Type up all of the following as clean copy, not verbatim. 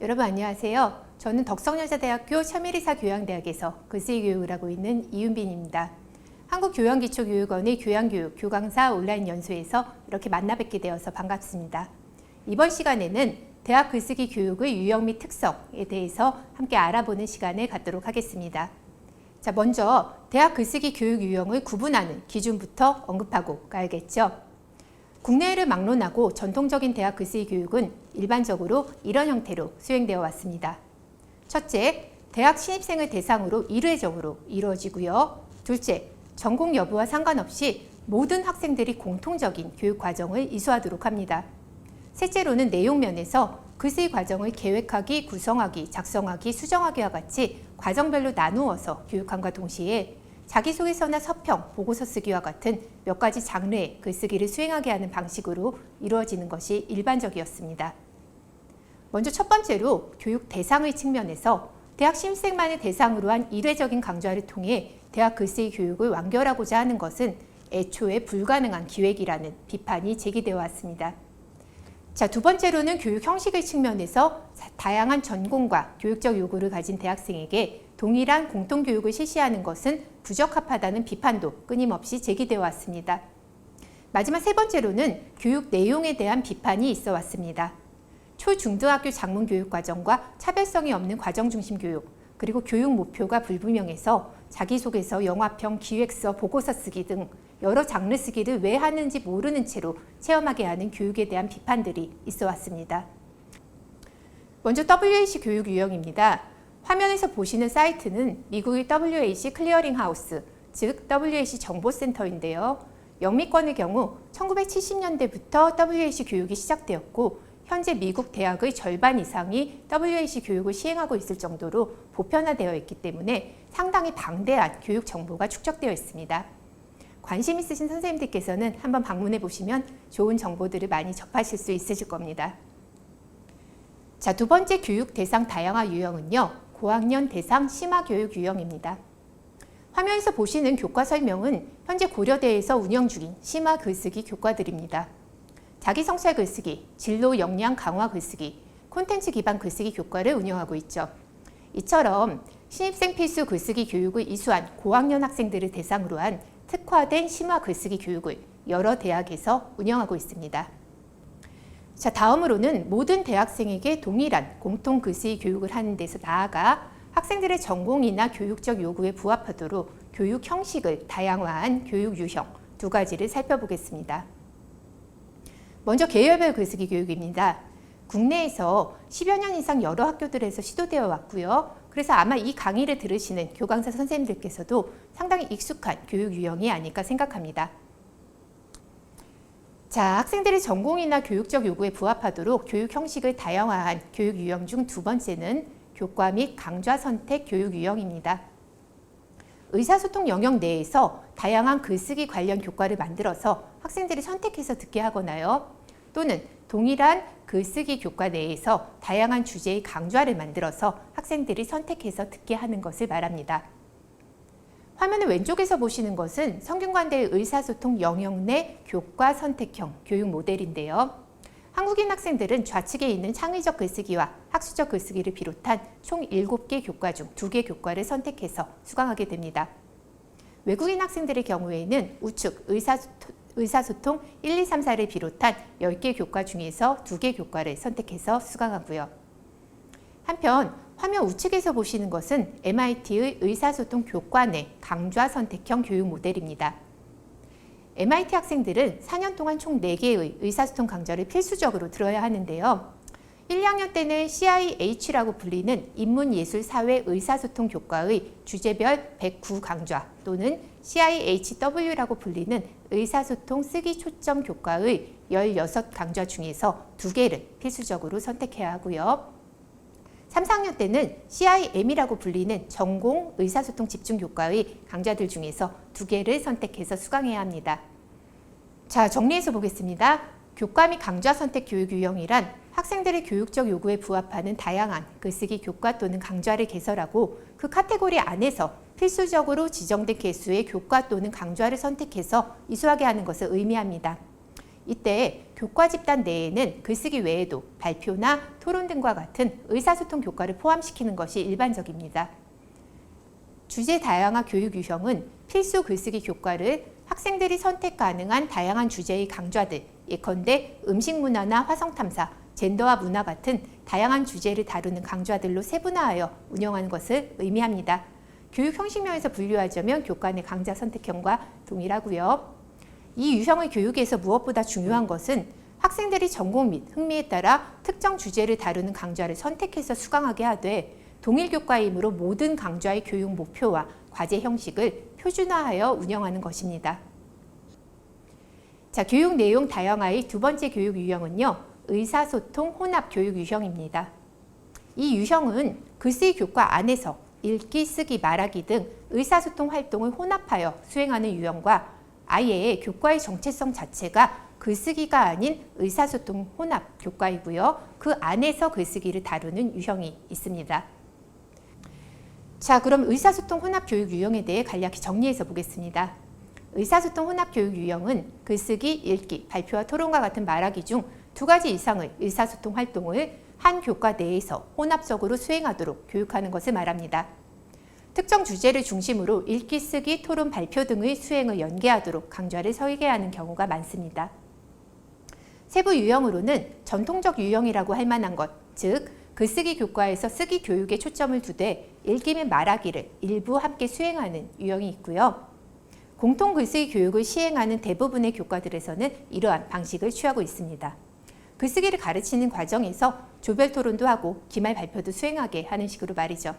여러분 안녕하세요. 저는 덕성여자대학교 차미리사 교양대학에서 글쓰기 교육을 하고 있는 이윤빈입니다. 한국교양기초교육원의 교양교육 교강사 온라인 연수에서 이렇게 만나 뵙게 되어서 반갑습니다. 이번 시간에는 대학 글쓰기 교육의 유형 및 특성에 대해서 함께 알아보는 시간을 갖도록 하겠습니다. 자, 먼저 대학 글쓰기 교육 유형을 구분하는 기준부터 언급하고 가야겠죠. 국내를 막론하고 전통적인 대학 글쓰기 교육은 일반적으로 이런 형태로 수행되어 왔습니다. 첫째, 대학 신입생을 대상으로 일회적으로 이루어지고요. 둘째, 전공 여부와 상관없이 모든 학생들이 공통적인 교육 과정을 이수하도록 합니다. 셋째로는 내용 면에서 글쓰기 과정을 계획하기, 구성하기, 작성하기, 수정하기와 같이 과정별로 나누어서 교육함과 동시에 자기소개서나 서평, 보고서 쓰기와 같은 몇 가지 장르의 글쓰기를 수행하게 하는 방식으로 이루어지는 것이 일반적이었습니다. 먼저 첫 번째로 교육 대상의 측면에서 대학 신입생만을 대상으로 한 일회적인 강좌를 통해 대학 글쓰기 교육을 완결하고자 하는 것은 애초에 불가능한 기획이라는 비판이 제기되어 왔습니다. 자, 두 번째로는 교육 형식의 측면에서 다양한 전공과 교육적 요구를 가진 대학생에게 동일한 공통교육을 실시하는 것은 부적합하다는 비판도 끊임없이 제기되어 왔습니다. 마지막 세 번째로는 교육 내용에 대한 비판이 있어 왔습니다. 초중등학교 작문교육과정과 차별성이 없는 과정중심 교육, 그리고 교육 목표가 불분명해서 자기소개서, 영화평, 기획서, 보고서 쓰기 등 여러 장르 쓰기를 왜 하는지 모르는 채로 체험하게 하는 교육에 대한 비판들이 있어 왔습니다. 먼저 WAC 교육 유형입니다. 화면에서 보시는 사이트는 미국의 WAC 클리어링 하우스, 즉 WAC 정보센터인데요. 영미권의 경우 1970년대부터 WAC 교육이 시작되었고 현재 미국 대학의 절반 이상이 WAC 교육을 시행하고 있을 정도로 보편화되어 있기 때문에 상당히 방대한 교육 정보가 축적되어 있습니다. 관심 있으신 선생님들께서는 한번 방문해 보시면 좋은 정보들을 많이 접하실 수 있으실 겁니다. 자, 두 번째 교육 대상 다양화 유형은요. 고학년 대상 심화 교육 유형입니다. 화면에서 보시는 교과 설명은 현재 고려대에서 운영 중인 심화 글쓰기 교과들입니다. 자기성찰 글쓰기, 진로 역량 강화 글쓰기, 콘텐츠 기반 글쓰기 교과를 운영하고 있죠. 이처럼 신입생 필수 글쓰기 교육을 이수한 고학년 학생들을 대상으로 한 특화된 심화 글쓰기 교육을 여러 대학에서 운영하고 있습니다. 자, 다음으로는 모든 대학생에게 동일한 공통 글쓰기 교육을 하는 데서 나아가 학생들의 전공이나 교육적 요구에 부합하도록 교육 형식을 다양화한 교육 유형 두 가지를 살펴보겠습니다. 먼저 계열별 글쓰기 교육입니다. 국내에서 10여 년 이상 여러 학교들에서 시도되어 왔고요. 그래서 아마 이 강의를 들으시는 교강사 선생님들께서도 상당히 익숙한 교육 유형이 아닐까 생각합니다. 자, 학생들의 전공이나 교육적 요구에 부합하도록 교육 형식을 다양화한 교육 유형 중 두 번째는 교과 및 강좌 선택 교육 유형입니다. 의사소통 영역 내에서 다양한 글쓰기 관련 교과를 만들어서 학생들이 선택해서 듣게 하거나요. 또는 동일한 글쓰기 교과 내에서 다양한 주제의 강좌를 만들어서 학생들이 선택해서 듣게 하는 것을 말합니다. 화면의 왼쪽에서 보시는 것은 성균관대의 의사소통 영역 내 교과 선택형 교육 모델인데요. 한국인 학생들은 좌측에 있는 창의적 글쓰기와 학술적 글쓰기를 비롯한 총 7개 교과 중 2개 교과를 선택해서 수강하게 됩니다. 외국인 학생들의 경우에는 우측 의사소통 1, 2, 3, 4를 비롯한 10개 교과 중에서 2개 교과를 선택해서 수강하고요. 한편 화면 우측에서 보시는 것은 MIT의 의사소통 교과 내 강좌 선택형 교육 모델입니다. MIT 학생들은 4년 동안 총 4개의 의사소통 강좌를 필수적으로 들어야 하는데요. 1, 2학년 때는 CIH라고 불리는 인문예술사회 의사소통 교과의 주제별 109 강좌 또는 CIHW라고 불리는 의사소통 쓰기 초점 교과의 16 강좌 중에서 2개를 필수적으로 선택해야 하고요. 3, 4학년 때는 CIM이라고 불리는 전공 의사소통 집중 교과의 강좌들 중에서 2개를 선택해서 수강해야 합니다. 자, 정리해서 보겠습니다. 교과 및 강좌 선택 교육 유형이란 학생들의 교육적 요구에 부합하는 다양한 글쓰기 교과 또는 강좌를 개설하고 그 카테고리 안에서 필수적으로 지정된 개수의 교과 또는 강좌를 선택해서 이수하게 하는 것을 의미합니다. 이때 교과 집단 내에는 글쓰기 외에도 발표나 토론 등과 같은 의사소통 교과를 포함시키는 것이 일반적입니다. 주제 다양화 교육 유형은 필수 글쓰기 교과를 학생들이 선택 가능한 다양한 주제의 강좌들, 예컨대 음식 문화나 화성 탐사, 젠더와 문화 같은 다양한 주제를 다루는 강좌들로 세분화하여 운영하는 것을 의미합니다. 교육 형식명에서 분류하자면 교과 내 강좌 선택형과 동일하고요. 이 유형의 교육에서 무엇보다 중요한 것은 학생들이 전공 및 흥미에 따라 특정 주제를 다루는 강좌를 선택해서 수강하게 하되 동일 교과이므로 모든 강좌의 교육 목표와 과제 형식을 표준화하여 운영하는 것입니다. 자, 교육 내용 다양화의 두 번째 교육 유형은요, 의사소통 혼합 교육 유형입니다. 이 유형은 글쓰기 교과 안에서 읽기, 쓰기, 말하기 등 의사소통 활동을 혼합하여 수행하는 유형과 아예 교과의 정체성 자체가 글쓰기가 아닌 의사소통 혼합 교과이고요. 그 안에서 글쓰기를 다루는 유형이 있습니다. 자, 그럼 의사소통 혼합 교육 유형에 대해 간략히 정리해서 보겠습니다. 의사소통 혼합 교육 유형은 글쓰기, 읽기, 발표와 토론과 같은 말하기 중 두 가지 이상의 의사소통 활동을 한 교과 내에서 혼합적으로 수행하도록 교육하는 것을 말합니다. 특정 주제를 중심으로 읽기, 쓰기, 토론, 발표 등의 수행을 연계하도록 강좌를 설계하는 경우가 많습니다. 세부 유형으로는 전통적 유형이라고 할 만한 것, 즉 글쓰기 교과에서 쓰기 교육에 초점을 두되 읽기 및 말하기를 일부 함께 수행하는 유형이 있고요. 공통 글쓰기 교육을 시행하는 대부분의 교과들에서는 이러한 방식을 취하고 있습니다. 글쓰기를 가르치는 과정에서 조별 토론도 하고 기말 발표도 수행하게 하는 식으로 말이죠.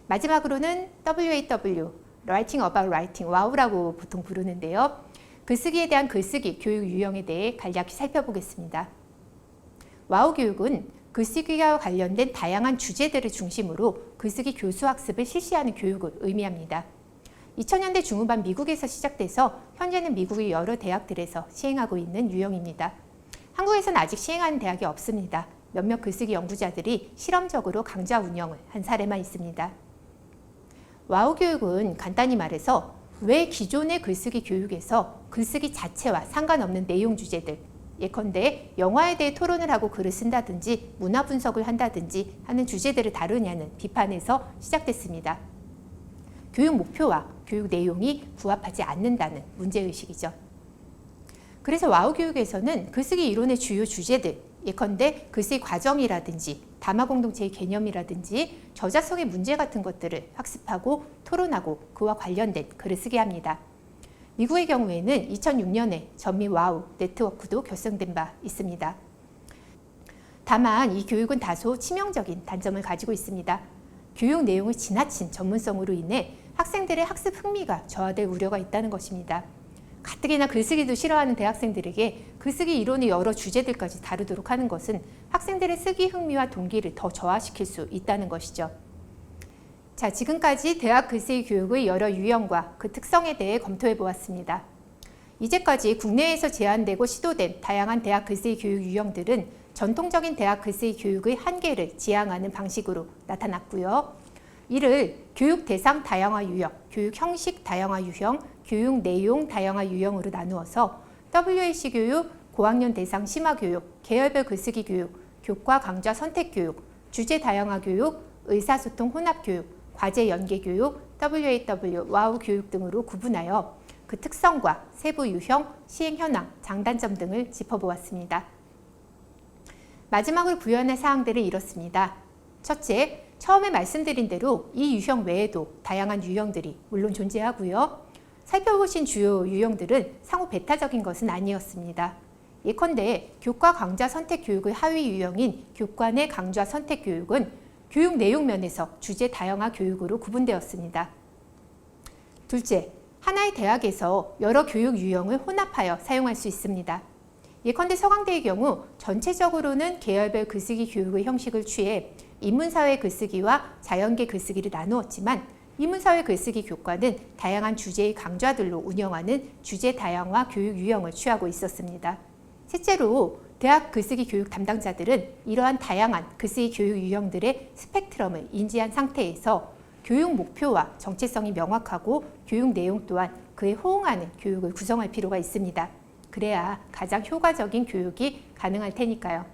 마지막으로는 WAW, Writing About Writing, WOW라고 보통 부르는데요. 글쓰기에 대한 글쓰기 교육 유형에 대해 간략히 살펴보겠습니다. WOW 교육은 글쓰기와 관련된 다양한 주제들을 중심으로 글쓰기 교수 학습을 실시하는 교육을 의미합니다. 2000년대 중후반 미국에서 시작돼서 현재는 미국의 여러 대학들에서 시행하고 있는 유형입니다. 한국에서는 아직 시행하는 대학이 없습니다. 몇몇 글쓰기 연구자들이 실험적으로 강좌 운영을 한 사례만 있습니다. 와우 교육은 간단히 말해서 왜 기존의 글쓰기 교육에서 글쓰기 자체와 상관없는 내용 주제들, 예컨대 영화에 대해 토론을 하고 글을 쓴다든지 문화 분석을 한다든지 하는 주제들을 다루냐는 비판에서 시작됐습니다. 교육 목표와 교육 내용이 부합하지 않는다는 문제의식이죠. 그래서 와우 교육에서는 글쓰기 이론의 주요 주제들, 예컨대 글쓰기 과정이라든지 담화 공동체의 개념이라든지 저자성의 문제 같은 것들을 학습하고 토론하고 그와 관련된 글을 쓰게 합니다. 미국의 경우에는 2006년에 전미 와우 네트워크도 결성된 바 있습니다. 다만 이 교육은 다소 치명적인 단점을 가지고 있습니다. 교육 내용의 지나친 전문성으로 인해 학생들의 학습 흥미가 저하될 우려가 있다는 것입니다. 가뜩이나 글쓰기도 싫어하는 대학생들에게 글쓰기 이론의 여러 주제들까지 다루도록 하는 것은 학생들의 쓰기 흥미와 동기를 더 저하시킬 수 있다는 것이죠. 자, 지금까지 대학 글쓰기 교육의 여러 유형과 그 특성에 대해 검토해 보았습니다. 이제까지 국내에서 제안되고 시도된 다양한 대학 글쓰기 교육 유형들은 전통적인 대학 글쓰기 교육의 한계를 지향하는 방식으로 나타났고요. 이를 교육 대상 다양화 유형, 교육 형식 다양화 유형, 교육 내용 다양화 유형으로 나누어서 WAC 교육, 고학년 대상 심화 교육, 계열별 글쓰기 교육, 교과 강좌 선택 교육, 주제 다양화 교육, 의사소통 혼합 교육, 과제 연계 교육, WAW, 와우 교육 등으로 구분하여 그 특성과 세부 유형, 시행 현황, 장단점 등을 짚어보았습니다. 마지막으로 부연할 사항들은 이렇습니다. 첫째, 처음에 말씀드린 대로 이 유형 외에도 다양한 유형들이 물론 존재하고요. 살펴보신 주요 유형들은 상호 배타적인 것은 아니었습니다. 예컨대 교과 강좌 선택 교육의 하위 유형인 교과 내 강좌 선택 교육은 교육 내용 면에서 주제 다양화 교육으로 구분되었습니다. 둘째, 하나의 대학에서 여러 교육 유형을 혼합하여 사용할 수 있습니다. 예컨대 서강대의 경우 전체적으로는 계열별 글쓰기 교육의 형식을 취해 인문사회 글쓰기와 자연계 글쓰기를 나누었지만 인문사회 글쓰기 교과는 다양한 주제의 강좌들로 운영하는 주제 다양화 교육 유형을 취하고 있었습니다. 셋째로 대학 글쓰기 교육 담당자들은 이러한 다양한 글쓰기 교육 유형들의 스펙트럼을 인지한 상태에서 교육 목표와 정체성이 명확하고 교육 내용 또한 그에 호응하는 교육을 구성할 필요가 있습니다. 그래야 가장 효과적인 교육이 가능할 테니까요.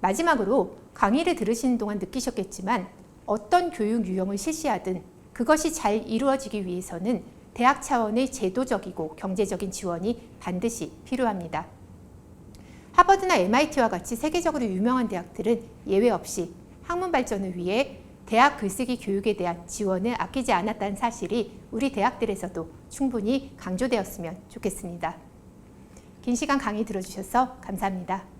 마지막으로 강의를 들으시는 동안 느끼셨겠지만 어떤 교육 유형을 실시하든 그것이 잘 이루어지기 위해서는 대학 차원의 제도적이고 경제적인 지원이 반드시 필요합니다. 하버드나 MIT와 같이 세계적으로 유명한 대학들은 예외 없이 학문 발전을 위해 대학 글쓰기 교육에 대한 지원을 아끼지 않았다는 사실이 우리 대학들에서도 충분히 강조되었으면 좋겠습니다. 긴 시간 강의 들어주셔서 감사합니다.